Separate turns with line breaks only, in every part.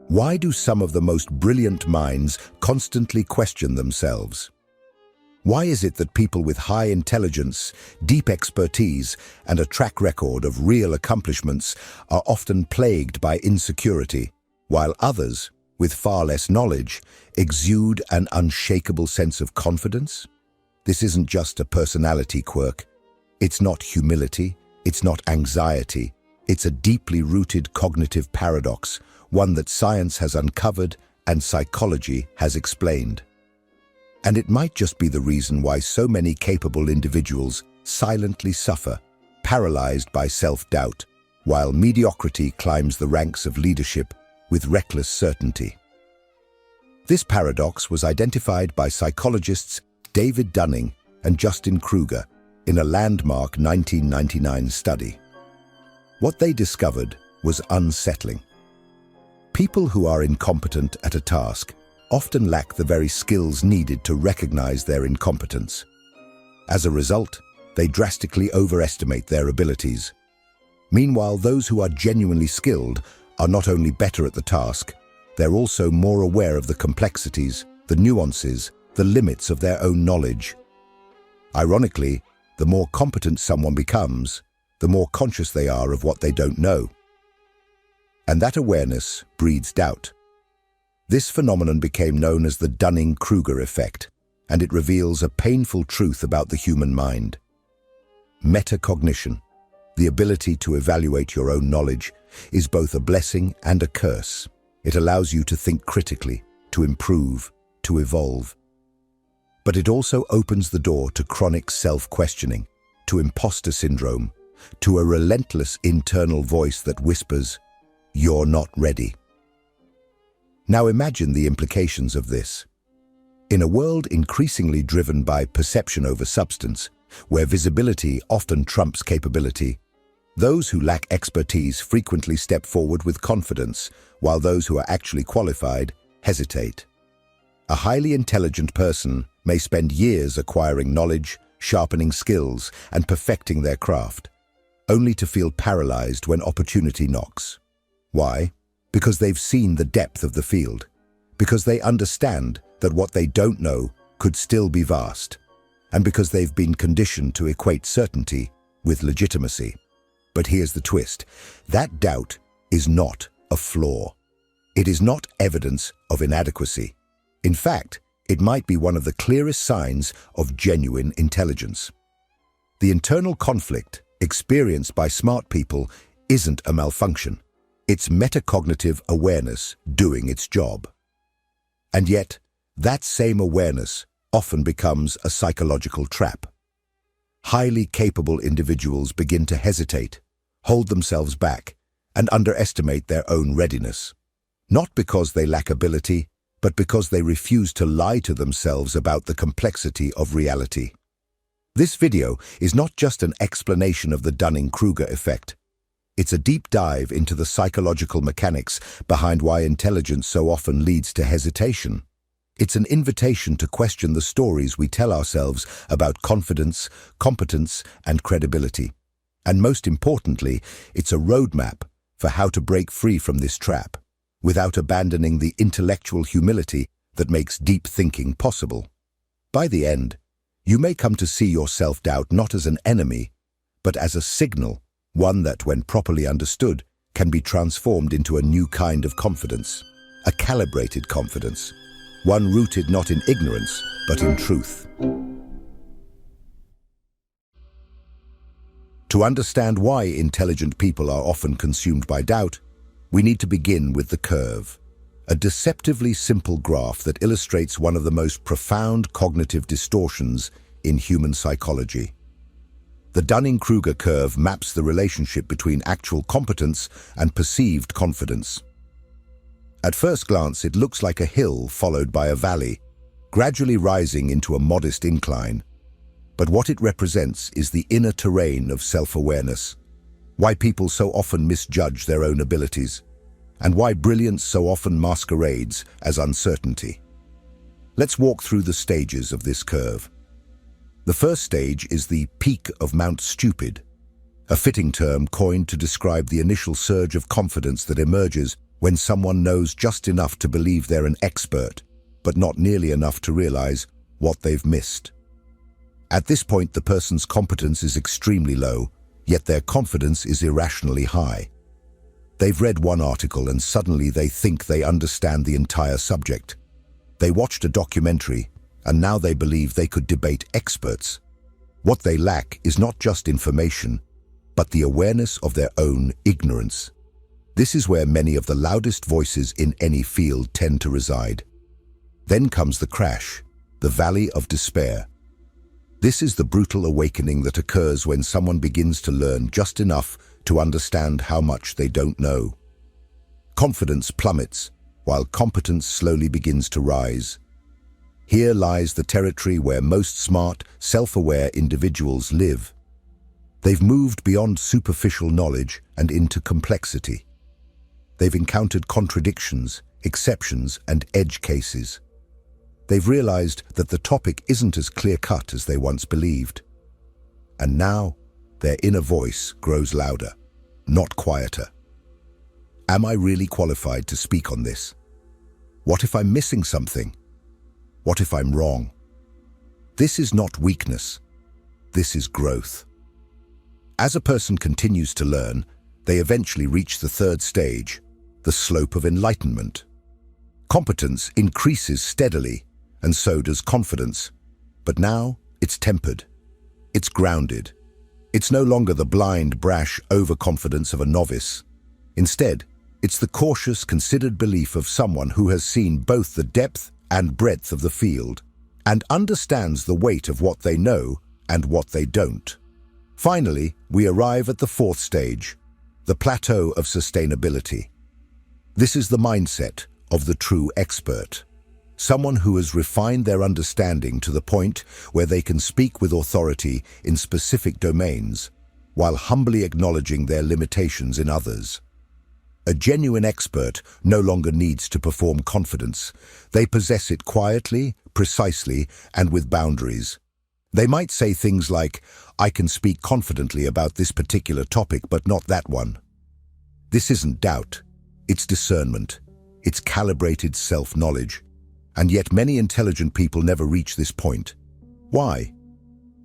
Why do some of the most brilliant minds constantly question themselves? Why is it that people with high intelligence, deep expertise, and a track record of real accomplishments are often plagued by insecurity, while others, with far less knowledge, exude an unshakable sense of confidence? This isn't just a personality quirk. It's not humility. It's not anxiety. It's a deeply rooted cognitive paradox, one that science has uncovered and psychology has explained. And it might just be the reason why so many capable individuals silently suffer, paralyzed by self-doubt, while mediocrity climbs the ranks of leadership with reckless certainty. This paradox was identified by psychologists David Dunning and Dunning-Kruger in a landmark 1999 study. What they discovered was unsettling. People who are incompetent at a task often lack the very skills needed to recognize their incompetence. As a result, they drastically overestimate their abilities. Meanwhile, those who are genuinely skilled are not only better at the task, they're also more aware of the complexities, the nuances, the limits of their own knowledge. Ironically, the more competent someone becomes, the more conscious they are of what they don't know. And that awareness breeds doubt. This phenomenon became known as the Dunning-Kruger effect, and it reveals a painful truth about the human mind. Metacognition, the ability to evaluate your own knowledge, is both a blessing and a curse. It allows you to think critically, to improve, to evolve. But it also opens the door to chronic self-questioning, to imposter syndrome, to a relentless internal voice that whispers, "You're not ready." Now imagine the implications of this. In a world increasingly driven by perception over substance, where visibility often trumps capability, those who lack expertise frequently step forward with confidence, while those who are actually qualified hesitate. A highly intelligent person may spend years acquiring knowledge, sharpening skills, and perfecting their craft, only to feel paralyzed when opportunity knocks. Why? Because they've seen the depth of the field, because they understand that what they don't know could still be vast, and because they've been conditioned to equate certainty with legitimacy. But here's the twist. That doubt is not a flaw. It is not evidence of inadequacy. In fact, it might be one of the clearest signs of genuine intelligence. The internal conflict experienced by smart people isn't a malfunction. It's metacognitive awareness doing its job. And yet, that same awareness often becomes a psychological trap. Highly capable individuals begin to hesitate, hold themselves back, and underestimate their own readiness. Not because they lack ability, but because they refuse to lie to themselves about the complexity of reality. This video is not just an explanation of the Dunning-Kruger effect. It's a deep dive into the psychological mechanics behind why intelligence so often leads to hesitation. It's an invitation to question the stories we tell ourselves about confidence, competence, and credibility. And most importantly, it's a roadmap for how to break free from this trap, without abandoning the intellectual humility that makes deep thinking possible. By the end, you may come to see your self-doubt not as an enemy, but as a signal, one that, when properly understood, can be transformed into a new kind of confidence, a calibrated confidence, one rooted not in ignorance, but in truth. To understand why intelligent people are often consumed by doubt, we need to begin with the curve, a deceptively simple graph that illustrates one of the most profound cognitive distortions in human psychology. The Dunning-Kruger curve maps the relationship between actual competence and perceived confidence. At first glance, it looks like a hill followed by a valley, gradually rising into a modest incline. But what it represents is the inner terrain of self-awareness, why people so often misjudge their own abilities, and why brilliance so often masquerades as uncertainty. Let's walk through the stages of this curve. The first stage is the peak of Mount Stupid, a fitting term coined to describe the initial surge of confidence that emerges when someone knows just enough to believe they're an expert, but not nearly enough to realize what they've missed. At this point, the person's competence is extremely low, yet their confidence is irrationally high. They've read one article and suddenly they think they understand the entire subject. They watched a documentary and now they believe they could debate experts. What they lack is not just information, but the awareness of their own ignorance. This is where many of the loudest voices in any field tend to reside. Then comes the crash, the valley of despair. This is the brutal awakening that occurs when someone begins to learn just enough to understand how much they don't know. Confidence plummets, while competence slowly begins to rise. Here lies the territory where most smart, self-aware individuals live. They've moved beyond superficial knowledge and into complexity. They've encountered contradictions, exceptions, and edge cases. They've realized that the topic isn't as clear-cut as they once believed. And now, their inner voice grows louder, not quieter. Am I really qualified to speak on this? What if I'm missing something? What if I'm wrong? This is not weakness. This is growth. As a person continues to learn, they eventually reach the third stage, the slope of enlightenment. Competence increases steadily, and so does confidence. But now, it's tempered. It's grounded. It's no longer the blind, brash overconfidence of a novice. Instead, it's the cautious, considered belief of someone who has seen both the depth and breadth of the field and understands the weight of what they know and what they don't. Finally, we arrive at the fourth stage, the plateau of sustainability. This is the mindset of the true expert. Someone who has refined their understanding to the point where they can speak with authority in specific domains, while humbly acknowledging their limitations in others. A genuine expert no longer needs to perform confidence. They possess it quietly, precisely, and with boundaries. They might say things like, "I can speak confidently about this particular topic, but not that one." This isn't doubt. It's discernment. It's calibrated self-knowledge. And yet many intelligent people never reach this point. Why?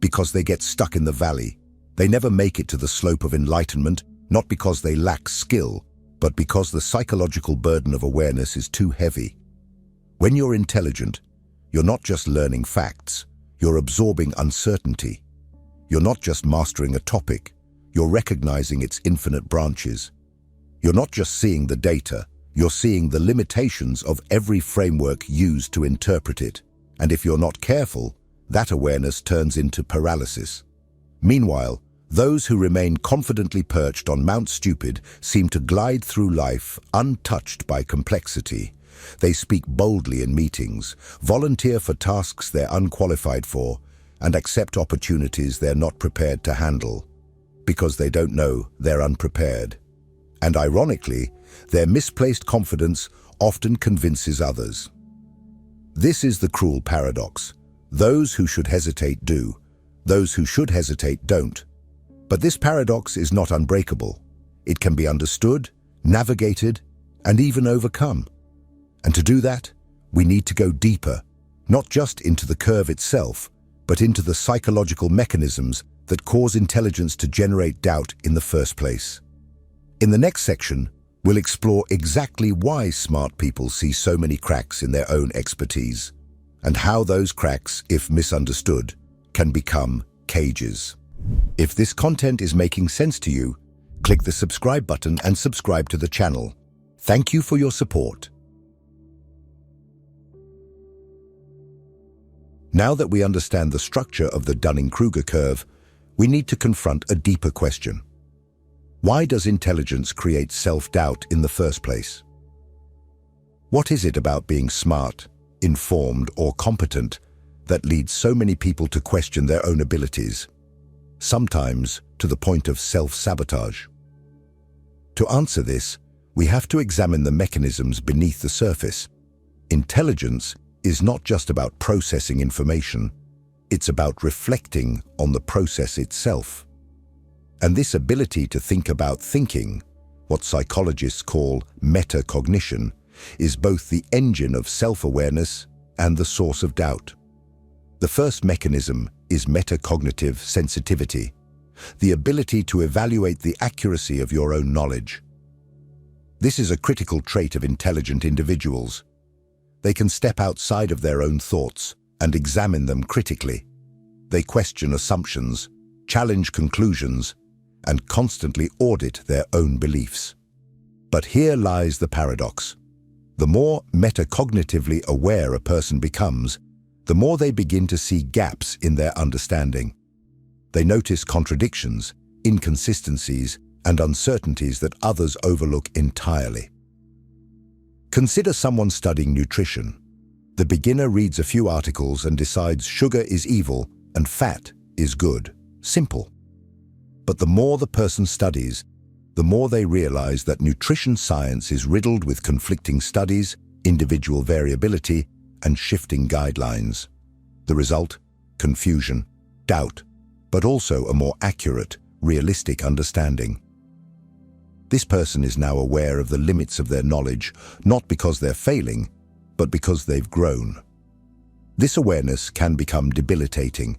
Because they get stuck in the valley. They never make it to the slope of enlightenment, not because they lack skill, but because the psychological burden of awareness is too heavy. When you're intelligent, you're not just learning facts, you're absorbing uncertainty. You're not just mastering a topic, you're recognizing its infinite branches. You're not just seeing the data, you're seeing the limitations of every framework used to interpret it. And if you're not careful, that awareness turns into paralysis. Meanwhile, those who remain confidently perched on Mount Stupid seem to glide through life untouched by complexity. They speak boldly in meetings, volunteer for tasks they're unqualified for, and accept opportunities they're not prepared to handle, because they don't know they're unprepared. And ironically, their misplaced confidence often convinces others. This is the cruel paradox. Those who should hesitate do. Those who should hesitate don't. But this paradox is not unbreakable. It can be understood, navigated, and even overcome. And to do that, we need to go deeper, not just into the curve itself, but into the psychological mechanisms that cause intelligence to generate doubt in the first place. In the next section, we'll explore exactly why smart people see so many cracks in their own expertise, and how those cracks, if misunderstood, can become cages. If this content is making sense to you, click the subscribe button and subscribe to the channel. Thank you for your support. Now that we understand the structure of the Dunning-Kruger curve, we need to confront a deeper question. Why does intelligence create self-doubt in the first place? What is it about being smart, informed, or competent that leads so many people to question their own abilities, sometimes to the point of self-sabotage? To answer this, we have to examine the mechanisms beneath the surface. Intelligence is not just about processing information. It's about reflecting on the process itself. And this ability to think about thinking, what psychologists call metacognition, is both the engine of self-awareness and the source of doubt. The first mechanism is metacognitive sensitivity, the ability to evaluate the accuracy of your own knowledge. This is a critical trait of intelligent individuals. They can step outside of their own thoughts and examine them critically. They question assumptions, challenge conclusions, and constantly audit their own beliefs. But here lies the paradox. The more metacognitively aware a person becomes, the more they begin to see gaps in their understanding. They notice contradictions, inconsistencies, and uncertainties that others overlook entirely. Consider someone studying nutrition. The beginner reads a few articles and decides sugar is evil and fat is good. Simple. But the more the person studies, the more they realize that nutrition science is riddled with conflicting studies, individual variability, and shifting guidelines. The result? Confusion, doubt, but also a more accurate, realistic understanding. This person is now aware of the limits of their knowledge, not because they're failing, but because they've grown. This awareness can become debilitating,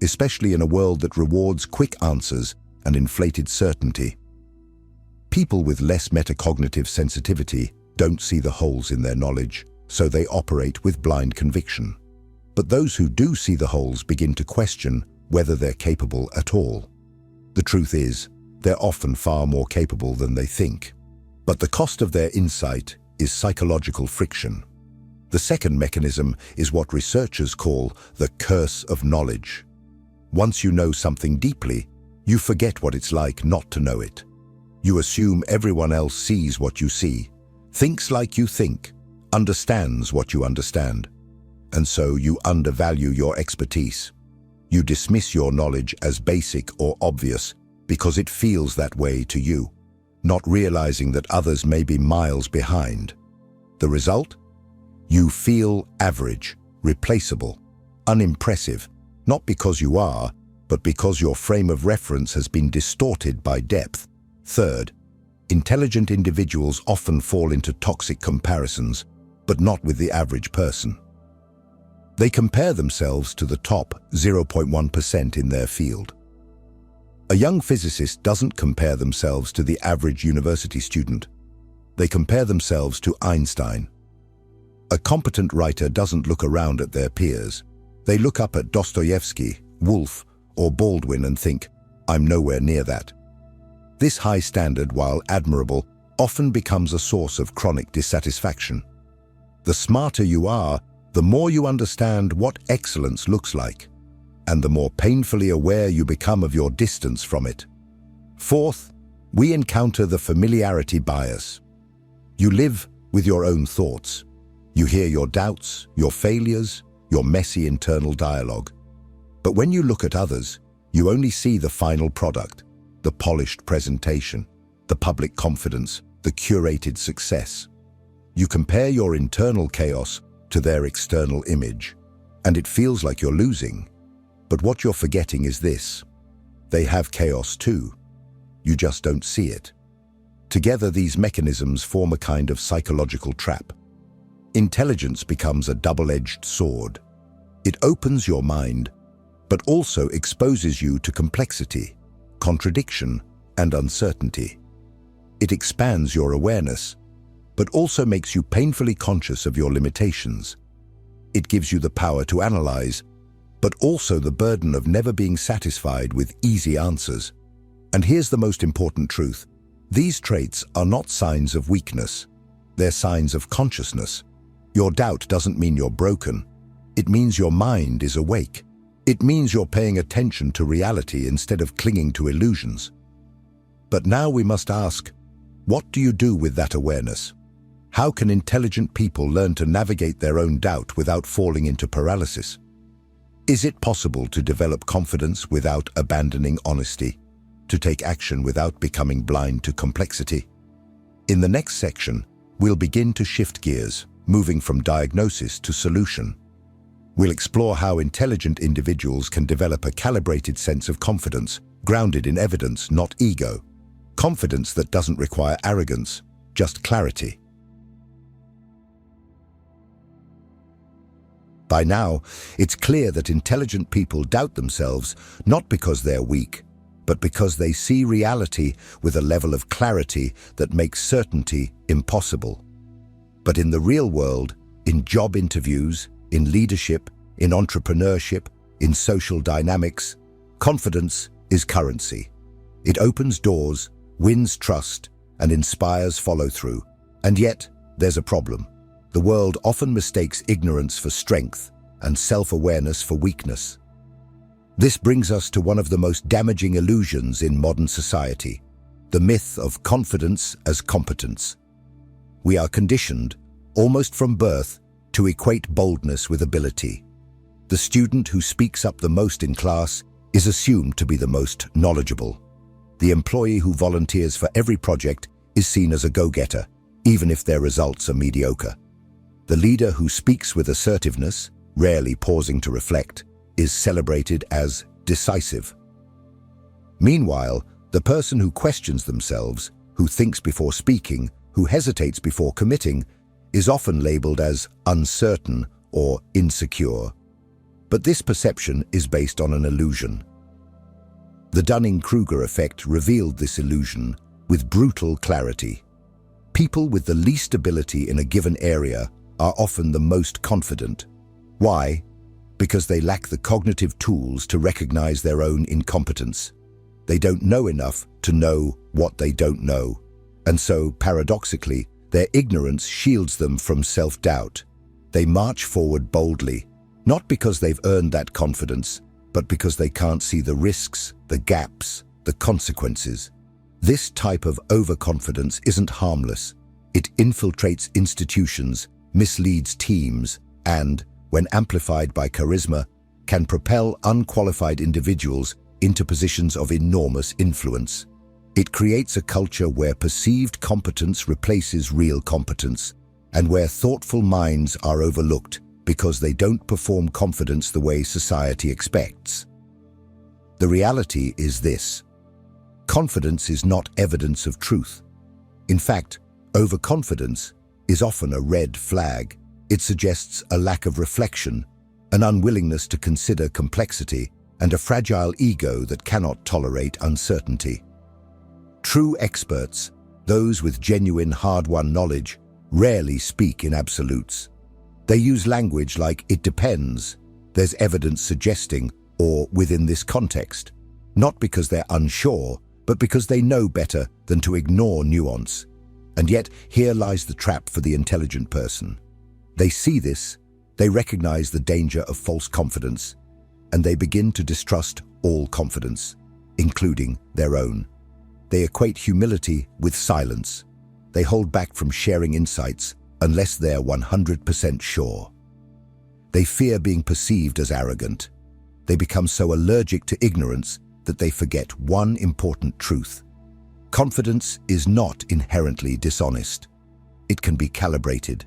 especially in a world that rewards quick answers and inflated certainty. People with less metacognitive sensitivity don't see the holes in their knowledge, so they operate with blind conviction. But those who do see the holes begin to question whether they're capable at all. The truth is, they're often far more capable than they think. But the cost of their insight is psychological friction. The second mechanism is what researchers call the curse of knowledge. Once you know something deeply, you forget what it's like not to know it. You assume everyone else sees what you see, thinks like you think, understands what you understand. And so you undervalue your expertise. You dismiss your knowledge as basic or obvious because it feels that way to you, not realizing that others may be miles behind. The result? You feel average, replaceable, unimpressive, not because you are, but because your frame of reference has been distorted by depth. Third, intelligent individuals often fall into toxic comparisons, but not with the average person. They compare themselves to the top 0.1% in their field. A young physicist doesn't compare themselves to the average university student. They compare themselves to Einstein. A competent writer doesn't look around at their peers. They look up at Dostoevsky, Woolf, or Baldwin and think, I'm nowhere near that. This high standard, while admirable, often becomes a source of chronic dissatisfaction. The smarter you are, the more you understand what excellence looks like, and the more painfully aware you become of your distance from it. Fourth, we encounter the familiarity bias. You live with your own thoughts. You hear your doubts, your failures, your messy internal dialogue. But when you look at others, you only see the final product, the polished presentation, the public confidence, the curated success. You compare your internal chaos to their external image, and it feels like you're losing. But what you're forgetting is this: they have chaos too. You just don't see it. Together, these mechanisms form a kind of psychological trap. Intelligence becomes a double-edged sword. It opens your mind, but also exposes you to complexity, contradiction, and uncertainty. It expands your awareness, but also makes you painfully conscious of your limitations. It gives you the power to analyze, but also the burden of never being satisfied with easy answers. And here's the most important truth: these traits are not signs of weakness. They're signs of consciousness. Your doubt doesn't mean you're broken. It means your mind is awake. It means you're paying attention to reality instead of clinging to illusions. But now we must ask, what do you do with that awareness? How can intelligent people learn to navigate their own doubt without falling into paralysis? Is it possible to develop confidence without abandoning honesty? To take action without becoming blind to complexity? In the next section, we'll begin to shift gears, moving from diagnosis to solution. We'll explore how intelligent individuals can develop a calibrated sense of confidence, grounded in evidence, not ego. Confidence that doesn't require arrogance, just clarity. By now, it's clear that intelligent people doubt themselves not because they're weak, but because they see reality with a level of clarity that makes certainty impossible. But in the real world, in job interviews, in leadership, in entrepreneurship, in social dynamics, confidence is currency. It opens doors, wins trust, and inspires follow-through. And yet, there's a problem. The world often mistakes ignorance for strength and self-awareness for weakness. This brings us to one of the most damaging illusions in modern society, the myth of confidence as competence. We are conditioned, almost from birth, to equate boldness with ability. The student who speaks up the most in class is assumed to be the most knowledgeable. The employee who volunteers for every project is seen as a go-getter, even if their results are mediocre. The leader who speaks with assertiveness, rarely pausing to reflect, is celebrated as decisive. Meanwhile, the person who questions themselves, who thinks before speaking, who hesitates before committing, is often labeled as uncertain or insecure. But this perception is based on an illusion. The Dunning-Kruger effect revealed this illusion with brutal clarity. People with the least ability in a given area are often the most confident. Why? Because they lack the cognitive tools to recognize their own incompetence. They don't know enough to know what they don't know. And so, paradoxically, their ignorance shields them from self-doubt. They march forward boldly, not because they've earned that confidence, but because they can't see the risks, the gaps, the consequences. This type of overconfidence isn't harmless. It infiltrates institutions, misleads teams, and, when amplified by charisma, can propel unqualified individuals into positions of enormous influence. It creates a culture where perceived competence replaces real competence, and where thoughtful minds are overlooked because they don't perform confidence the way society expects. The reality is this: confidence is not evidence of truth. In fact, overconfidence is often a red flag. It suggests a lack of reflection, an unwillingness to consider complexity, and a fragile ego that cannot tolerate uncertainty. True experts, those with genuine hard-won knowledge, rarely speak in absolutes. They use language like "it depends," "there's evidence suggesting," or "within this context," not because they're unsure, but because they know better than to ignore nuance. And yet, here lies the trap for the intelligent person. They see this, they recognize the danger of false confidence, and they begin to distrust all confidence, including their own. They equate humility with silence. They hold back from sharing insights unless they're 100% sure. They fear being perceived as arrogant. They become so allergic to ignorance that they forget one important truth. Confidence is not inherently dishonest. It can be calibrated.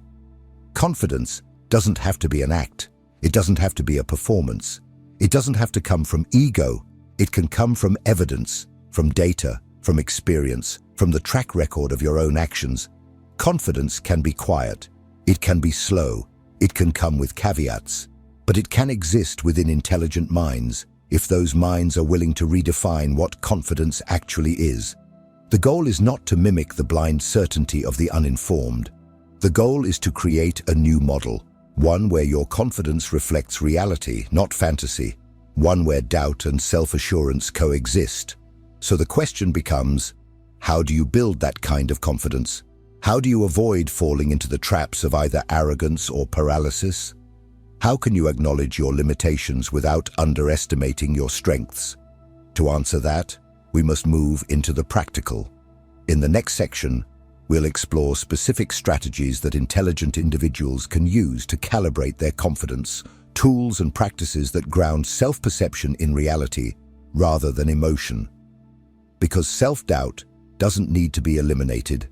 Confidence doesn't have to be an act. It doesn't have to be a performance. It doesn't have to come from ego. It can come from evidence, from data, from experience, from the track record of your own actions. Confidence can be quiet. It can be slow. It can come with caveats. But it can exist within intelligent minds if those minds are willing to redefine what confidence actually is. The goal is not to mimic the blind certainty of the uninformed. The goal is to create a new model, one where your confidence reflects reality, not fantasy, one where doubt and self-assurance coexist. So the question becomes, how do you build that kind of confidence? How do you avoid falling into the traps of either arrogance or paralysis? How can you acknowledge your limitations without underestimating your strengths? To answer that, we must move into the practical. In the next section, we'll explore specific strategies that intelligent individuals can use to calibrate their confidence, tools and practices that ground self-perception in reality rather than emotion. Because self-doubt doesn't need to be eliminated.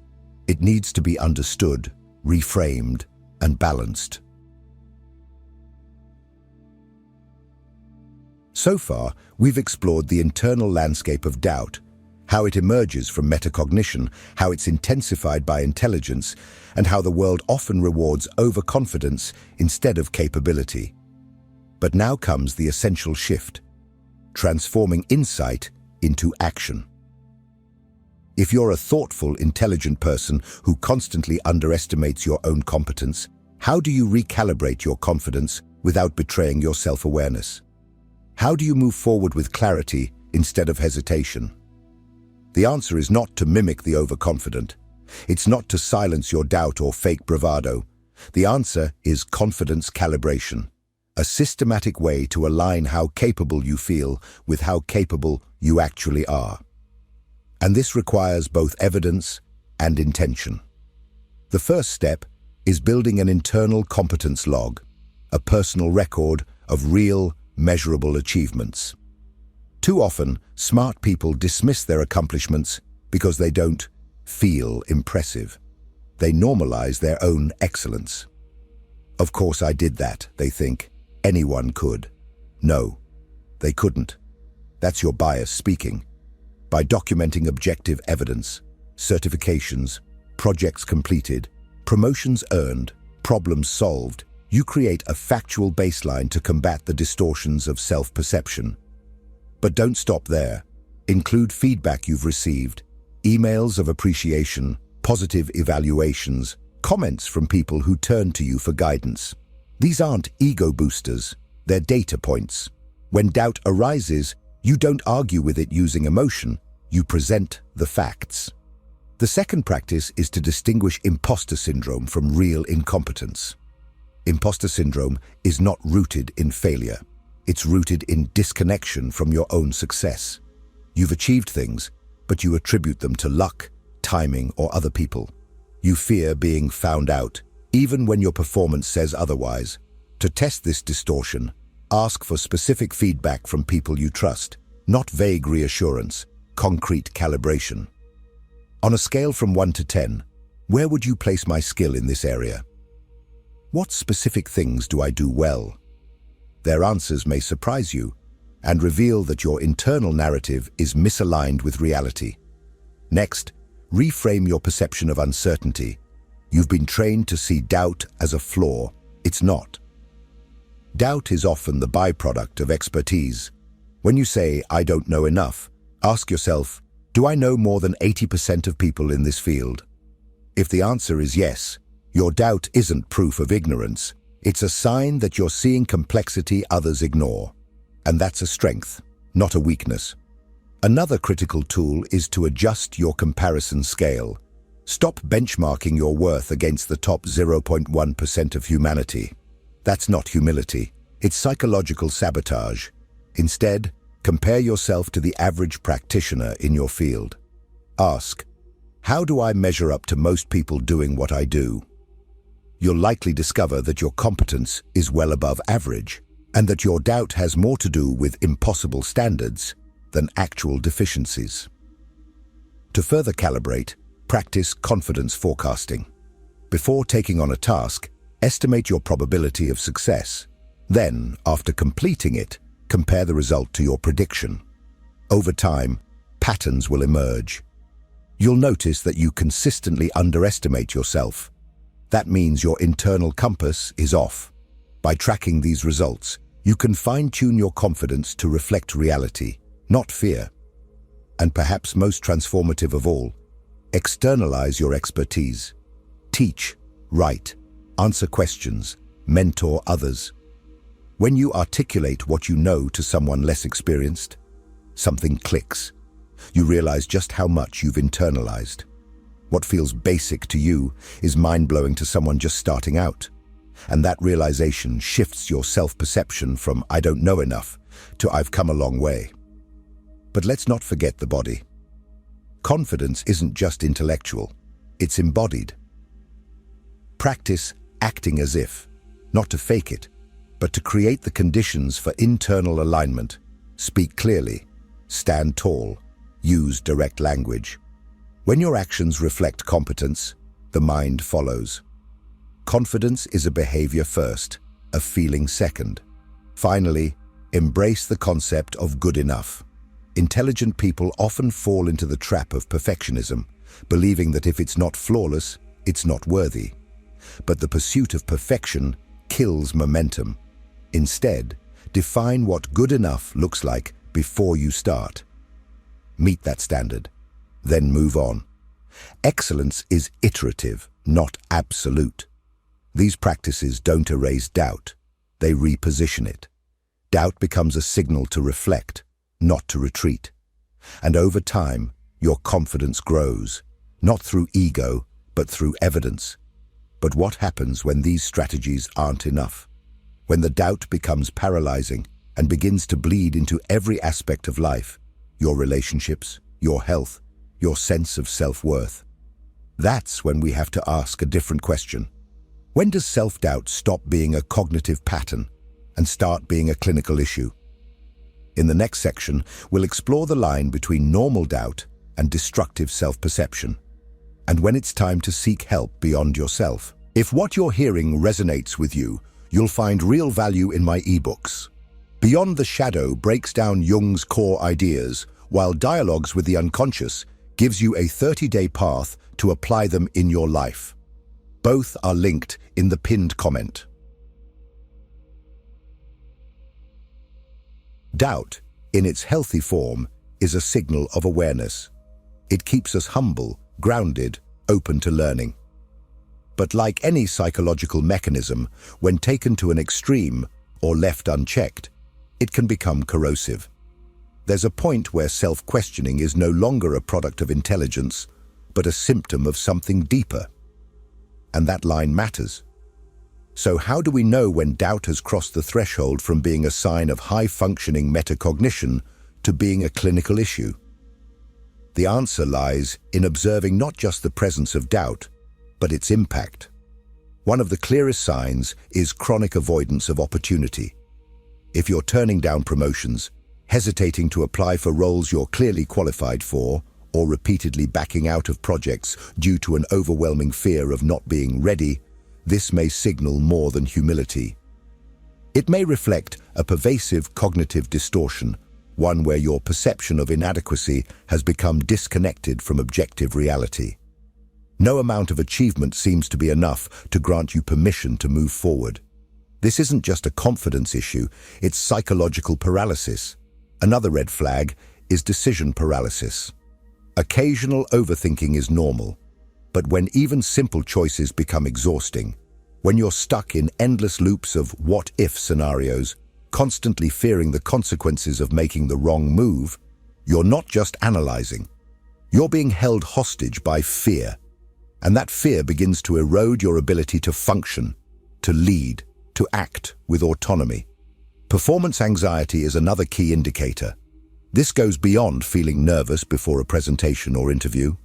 It needs to be understood, reframed, and balanced. So far, we've explored the internal landscape of doubt, how it emerges from metacognition, how it's intensified by intelligence, and how the world often rewards overconfidence instead of capability. But now comes the essential shift, transforming insight into action. If you're a thoughtful, intelligent person who constantly underestimates your own competence, how do you recalibrate your confidence without betraying your self-awareness? How do you move forward with clarity instead of hesitation? The answer is not to mimic the overconfident. It's not to silence your doubt or fake bravado. The answer is confidence calibration, a systematic way to align how capable you feel with how capable you actually are. And this requires both evidence and intention. The first step is building an internal competence log, a personal record of real, measurable achievements. Too often, smart people dismiss their accomplishments because they don't feel impressive. They normalize their own excellence. Of course I did that, they think. Anyone could. No, they couldn't. That's your bias speaking. By documenting objective evidence, certifications, projects completed, promotions earned, problems solved, you create a factual baseline to combat the distortions of self-perception. But don't stop there. Include feedback you've received, emails of appreciation, positive evaluations, comments from people who turn to you for guidance. These aren't ego boosters, they're data points. When doubt arises, you don't argue with it using emotion, you present the facts. The second practice is to distinguish imposter syndrome from real incompetence. Imposter syndrome is not rooted in failure. It's rooted in disconnection from your own success. You've achieved things, but you attribute them to luck, timing, or other people. You fear being found out, even when your performance says otherwise. To test this distortion, ask for specific feedback from people you trust, not vague reassurance, concrete calibration. On a scale from 1 to 10, where would you place my skill in this area? What specific things do I do well? Their answers may surprise you and reveal that your internal narrative is misaligned with reality. Next, reframe your perception of uncertainty. You've been trained to see doubt as a flaw. It's not. Doubt is often the byproduct of expertise. When you say, "I don't know enough," ask yourself, do I know more than 80% of people in this field? If the answer is yes, your doubt isn't proof of ignorance. It's a sign that you're seeing complexity others ignore. And that's a strength, not a weakness. Another critical tool is to adjust your comparison scale. Stop benchmarking your worth against the top 0.1% of humanity. That's not humility. It's psychological sabotage. Instead, compare yourself to the average practitioner in your field. Ask, how do I measure up to most people doing what I do? You'll likely discover that your competence is well above average, and that your doubt has more to do with impossible standards than actual deficiencies. To further calibrate, practice confidence forecasting. Before taking on a task, estimate your probability of success. Then, after completing it, compare the result to your prediction. Over time, patterns will emerge. You'll notice that you consistently underestimate yourself. That means your internal compass is off. By tracking these results, you can fine-tune your confidence to reflect reality, not fear. And perhaps most transformative of all, externalize your expertise. Teach, write, answer questions, mentor others. When you articulate what you know to someone less experienced, something clicks. You realize just how much you've internalized. What feels basic to you is mind-blowing to someone just starting out. And that realization shifts your self-perception from "I don't know enough" to "I've come a long way." But let's not forget the body. Confidence isn't just intellectual, it's embodied. Practice acting as if, not to fake it, but to create the conditions for internal alignment. Speak clearly, stand tall, use direct language. When your actions reflect competence, the mind follows. Confidence is a behavior first, a feeling second. Finally, Embrace the concept of good enough. Intelligent people often fall into the trap of perfectionism, believing that if it's not flawless, it's not worthy. But the pursuit of perfection kills momentum. Instead, define what good enough looks like before you start. Meet that standard, then move on. Excellence is iterative, not absolute. These practices don't erase doubt, they reposition it. Doubt becomes a signal to reflect, not to retreat. And over time, your confidence grows, not through ego, but through evidence. But what happens when these strategies aren't enough? When the doubt becomes paralyzing and begins to bleed into every aspect of life, your relationships, your health, your sense of self-worth. That's when we have to ask a different question. When does self-doubt stop being a cognitive pattern and start being a clinical issue? In the next section, we'll explore the line between normal doubt and destructive self-perception, and when it's time to seek help beyond yourself. If what you're hearing resonates with you, you'll find real value in my ebooks. Beyond the Shadow breaks down Jung's core ideas, while Dialogues with the Unconscious gives you a 30-day path to apply them in your life. Both are linked in the pinned comment. Doubt, in its healthy form, is a signal of awareness. It keeps us humble, grounded, open to learning. But like any psychological mechanism, when taken to an extreme or left unchecked, it can become corrosive. There's a point where self-questioning is no longer a product of intelligence, but a symptom of something deeper. And that line matters. So how do we know when doubt has crossed the threshold from being a sign of high-functioning metacognition to being a clinical issue? The answer lies in observing not just the presence of doubt, but its impact. One of the clearest signs is chronic avoidance of opportunity. If you're turning down promotions, hesitating to apply for roles you're clearly qualified for, or repeatedly backing out of projects due to an overwhelming fear of not being ready, this may signal more than humility. It may reflect a pervasive cognitive distortion, one where your perception of inadequacy has become disconnected from objective reality. No amount of achievement seems to be enough to grant you permission to move forward. This isn't just a confidence issue, it's psychological paralysis. Another red flag is decision paralysis. Occasional overthinking is normal, but when even simple choices become exhausting, when you're stuck in endless loops of what-if scenarios, constantly fearing the consequences of making the wrong move, you're not just analyzing. You're being held hostage by fear, and that fear begins to erode your ability to function, to lead, to act with autonomy. Performance anxiety is another key indicator. This goes beyond feeling nervous before a presentation or interview.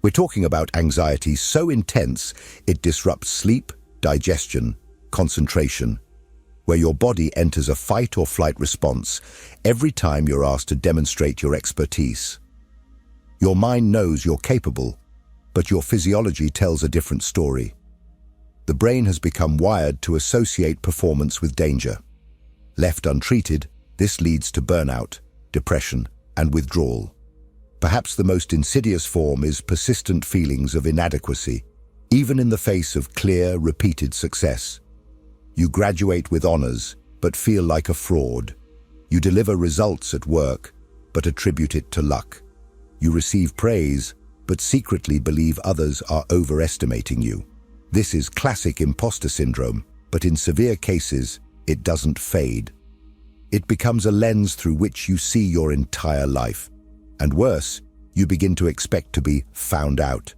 We're talking about anxiety so intense it disrupts sleep, digestion, concentration, where your body enters a fight or flight response every time you're asked to demonstrate your expertise. Your mind knows you're capable, but your physiology tells a different story. The brain has become wired to associate performance with danger. Left untreated, this leads to burnout, depression, and withdrawal. Perhaps the most insidious form is persistent feelings of inadequacy, even in the face of clear, repeated success. You graduate with honors, but feel like a fraud. You deliver results at work, but attribute it to luck. You receive praise, but secretly believe others are overestimating you. This is classic imposter syndrome, but in severe cases, it doesn't fade. It becomes a lens through which you see your entire life. And worse, you begin to expect to be found out.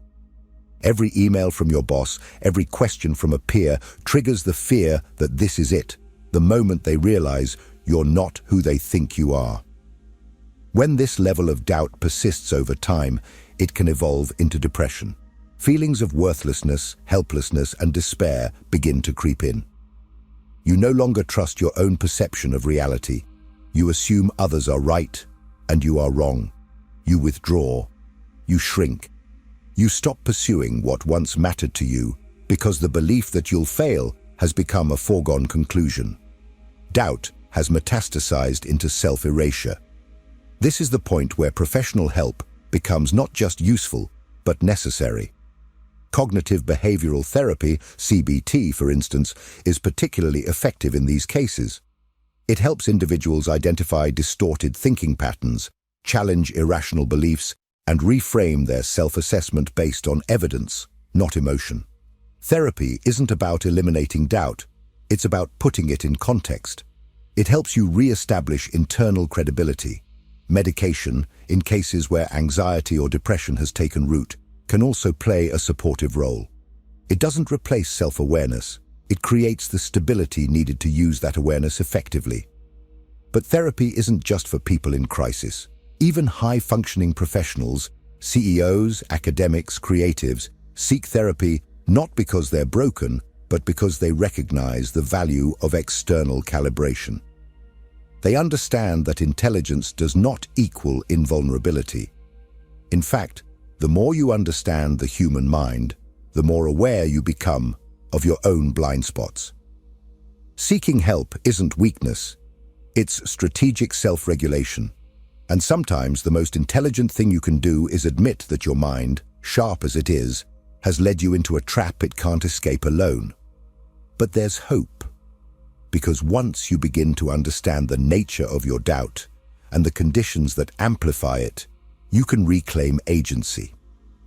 Every email from your boss, every question from a peer triggers the fear that this is it, the moment they realize you're not who they think you are. When this level of doubt persists over time, it can evolve into depression. Feelings of worthlessness, helplessness, and despair begin to creep in. You no longer trust your own perception of reality. You assume others are right, and you are wrong. You withdraw. You shrink. You stop pursuing what once mattered to you because the belief that you'll fail has become a foregone conclusion. Doubt has metastasized into self-erasure. This is the point where professional help becomes not just useful, but necessary. Cognitive behavioral therapy, CBT for instance, is particularly effective in these cases. It helps individuals identify distorted thinking patterns, challenge irrational beliefs, and reframe their self-assessment based on evidence, not emotion. Therapy isn't about eliminating doubt, it's about putting it in context. It helps you re-establish internal credibility. Medication, in cases where anxiety or depression has taken root, can also play a supportive role. It doesn't replace self-awareness, it creates the stability needed to use that awareness effectively. But therapy isn't just for people in crisis. Even high-functioning professionals, CEOs, academics, creatives, seek therapy not because they're broken, but because they recognize the value of external calibration. They understand that intelligence does not equal invulnerability. In fact, the more you understand the human mind, the more aware you become of your own blind spots. Seeking help isn't weakness, it's strategic self-regulation. And sometimes the most intelligent thing you can do is admit that your mind, sharp as it is, has led you into a trap it can't escape alone. But there's hope, because once you begin to understand the nature of your doubt and the conditions that amplify it, you can reclaim agency.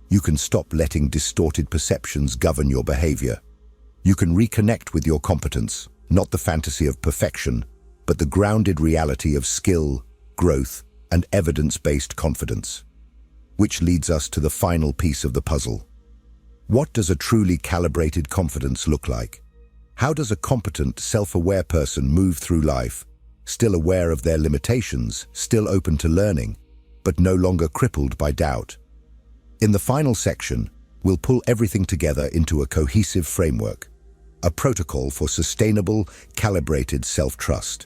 You can stop letting distorted perceptions govern your behavior. You can reconnect with your competence, not the fantasy of perfection, but the grounded reality of skill, growth, and evidence-based confidence. Which leads us to the final piece of the puzzle. What does a truly calibrated confidence look like? How does a competent, self-aware person move through life, still aware of their limitations, still open to learning, but no longer crippled by doubt? In the final section, we'll pull everything together into a cohesive framework, a protocol for sustainable, calibrated self-trust.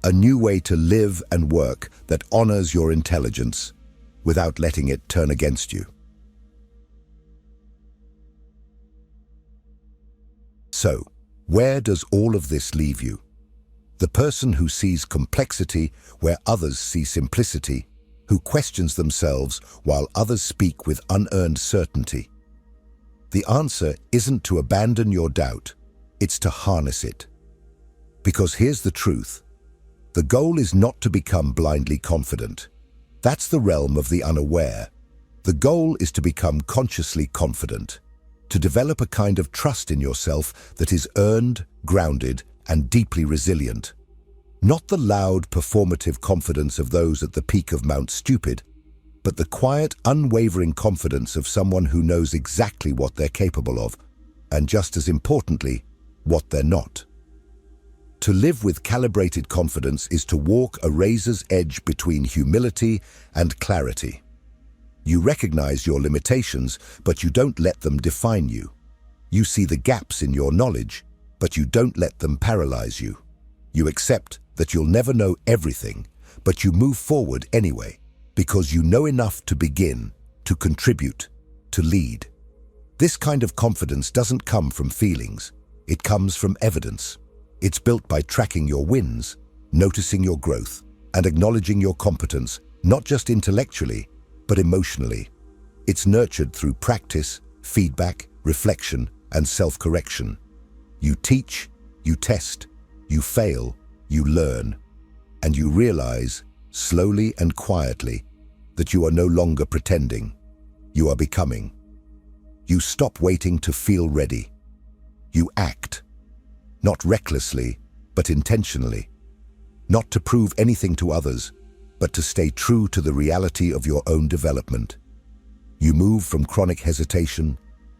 A new way to live and work that honors your intelligence without letting it turn against you. So, where does all of this leave you? The person who sees complexity where others see simplicity, who questions themselves while others speak with unearned certainty. The answer isn't to abandon your doubt, it's to harness it. Because here's the truth. The goal is not to become blindly confident. That's the realm of the unaware. The goal is to become consciously confident, to develop a kind of trust in yourself that is earned, grounded, and deeply resilient. Not the loud, performative confidence of those at the peak of Mount Stupid, but the quiet, unwavering confidence of someone who knows exactly what they're capable of, and just as importantly, what they're not. To live with calibrated confidence is to walk a razor's edge between humility and clarity. You recognize your limitations, but you don't let them define you. You see the gaps in your knowledge, but you don't let them paralyze you. You accept that you'll never know everything, but you move forward anyway, because you know enough to begin, to contribute, to lead. This kind of confidence doesn't come from feelings, it comes from evidence. It's built by tracking your wins, noticing your growth, and acknowledging your competence, not just intellectually, but emotionally. It's nurtured through practice, feedback, reflection, and self-correction. You teach, you test, you fail, you learn, and you realize, slowly and quietly, that you are no longer pretending. You are becoming. You stop waiting to feel ready. You act. Not recklessly, but intentionally. Not to prove anything to others, but to stay true to the reality of your own development. You move from chronic hesitation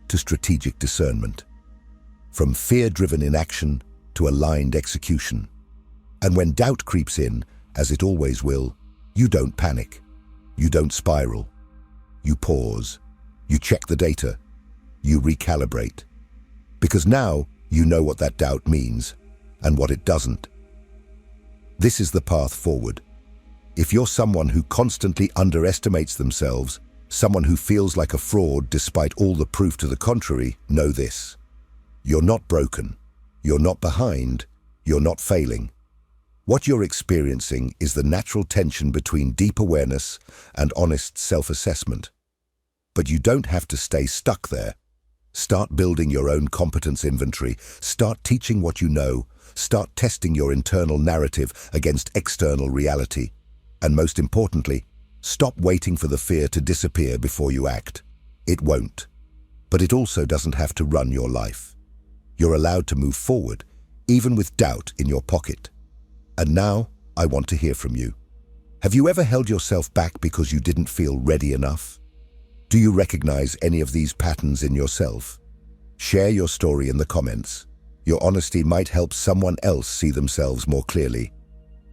to strategic discernment, from fear-driven inaction to aligned execution. And when doubt creeps in, as it always will, you don't panic. You don't spiral. You pause. You check the data. You recalibrate. Because now, you know what that doubt means, and what it doesn't. This is the path forward. If you're someone who constantly underestimates themselves, someone who feels like a fraud despite all the proof to the contrary, know this. You're not broken. You're not behind. You're not failing. What you're experiencing is the natural tension between deep awareness and honest self-assessment. But you don't have to stay stuck there. Start building your own competence inventory, start teaching what you know, start testing your internal narrative against external reality. And most importantly, stop waiting for the fear to disappear before you act. It won't. But it also doesn't have to run your life. You're allowed to move forward, even with doubt in your pocket. And now, I want to hear from you. Have you ever held yourself back because you didn't feel ready enough? Do you recognize any of these patterns in yourself? Share your story in the comments. Your honesty might help someone else see themselves more clearly.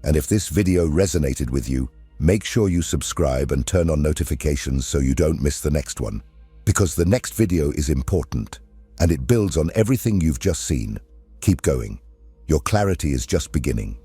And if this video resonated with you, make sure you subscribe and turn on notifications so you don't miss the next one. Because the next video is important, and it builds on everything you've just seen. Keep going. Your clarity is just beginning.